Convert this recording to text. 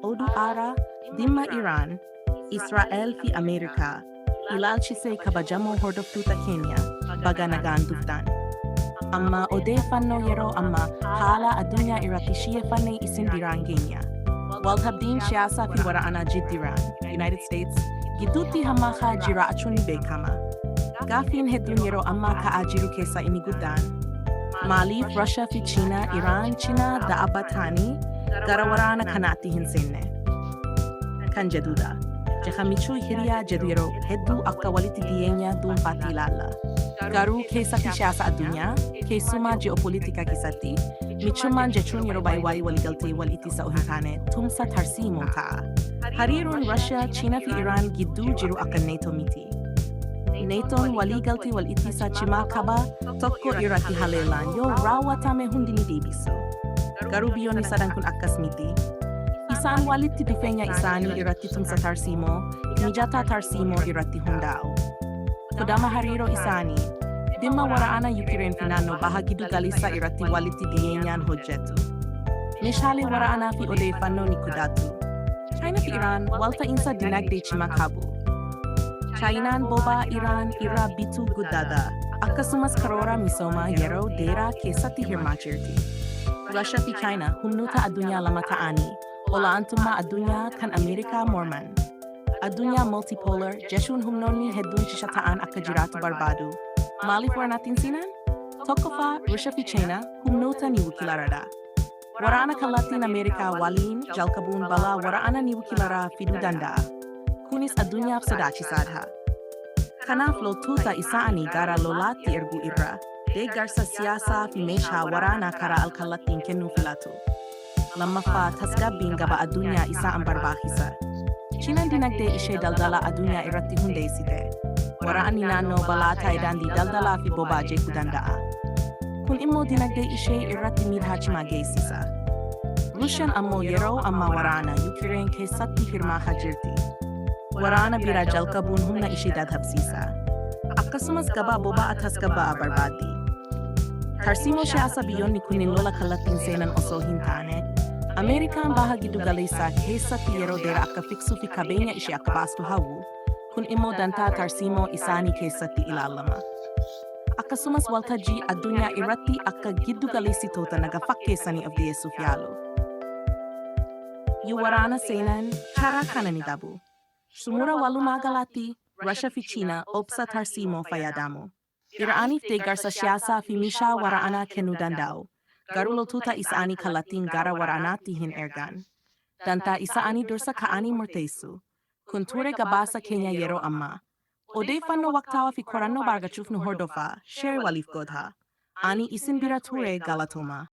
oduuammee dhimma Iraan, Israa'el fi Ameerikaa, ilaalchisee kabajamoo hordoftoota keenya baga nagaan dhuftan. Amma odeeffannoo yeroo ammaa haala addunyaa irratti xiyyeeffannee isin biraan geenya. Waltabdiin siyaasaa fi waraanaa jidduu United States gidduutti hammaataa jiraachuun beekama. Gaaffiin hedduun yeroo ammaa ka'aa jiru keessaa inni guddaan. Maaliif Russia fi China Iraan cinaa dhaabbatanii gara waraana kanaatti hin seenne? Kan jedhudha. Jecha hiriyaa jedhu yeroo hedduu akka walitti dhiyeenya dhuunfaatti ilaalla. Garuu keessatti siyaasa addunyaa, keessumaa ji'opolitikaa keessatti, michummaan jechuun yeroo baay'ee waliigaltee wal ittisa hin taane tumsa tarsiimoo ta'a. Hariiroon Russia, China fi Iraan gidduu jiru akka NATO miti. NATO'n waliigaltee wal ittisa cimaa qaba tokko irratti haleelaan yoo raawwatame hundi ni deebisu. Garuu biyyoonni sadan kun akkas miti. Isaan walitti dhufeenya isaanii irratti tumsa tarsiimoo, mijataa tarsiimoo irratti hundaa'u. Sodaa hariiroo isaanii, dhimma waraana Yuukireen fi naannoo baha giddu galeessaa irratti walitti dhiyeenyaan hojjetu. Meeshaalee waraanaa fi odeeffannoo ni qooddatu. Chaayinaa fi Iraan walta'iinsa dinagdee cimaa qabu. Chaayinaan boba'aa Iraan irraa bituu guddaadha. Akkasumas karoora misoomaa yeroo dheeraa keessatti hirmaachirti. Russia fi Chaayinaa humnoota addunyaa lama ta'anii olaantummaa addunyaa kan Ameerikaa morman. Addunyaa multipolar jechuun humnoonni hedduun shisha ta'an akka jiraatu barbaadu. Maaliif waraanatti seenan? Tokkoffaa Russia fi China humnoota niwukilaaraadha. Waraana kallattiin Ameerikaa waliin jalqabuun balaa waraana niwukilaaraa fiduu danda'a. Kunis addunyaaf sodaachisaadha. Kanaaf loltoota isaanii gara lolaatti erguu irra deeggarsa siyaasaa fi meeshaa waraanaa karaa alkallattiin kennuu filatu. Lammaffaa tasgabbiin gabaa addunyaa isaan barbaachisa. Chiinaan dinagdee ishee daldala addunyaa irratti hundeessite. Waraanni naannoo balaa ta'e daandii daldalaa fi boba'aa jeequu danda'a. Kun immoo dinagdee ishee irratti miidhaa cimaa geessisa. Ruushaan ammoo yeroo ammaa waraana Yuukireen keessatti hirmaataa jirti. Waraana biraa jalqabuun humna ishee dadhabsiisa. Akkasumas gabaa boba'aa tasgabbaa'aa barbaaddi. Tarsiimoo siyaasa biyyoonni kunneen lola kallattiin seenan osoo hin taane, Ameerikaan baha giddu galeessaa keessatti yeroo dheeraa akka fiksuu fi qabeenya ishee akka baastu hawwu, kun immoo dantaa tarsiimoo isaanii keessatti ilaalama. Akkasumas waltajjii addunyaa irratti akka giddu galeessitoota naga fakkeessanii of dhiyeessuuf yaalu. Yoo waraana seenan karaa kana ni dhabu. Sumura walumaa galaatti Russia fi China obsa tarsiimoo fayyadamu. Iraaniif deeggarsa siyaasaa fi meeshaa waraanaa kennuu danda'u. Garuu loltoota isaanii kallattiin gara waraanaatti hin ergan. Dantaa isaanii dursa ka'anii murteessu. Kun ture gabaasa keenya yeroo ammaa. Odeeffannoo waqtaawaa fi qorannoo argachuuf nu hordofaa, share waliif godhaa. Ani isin bira ture galatooma.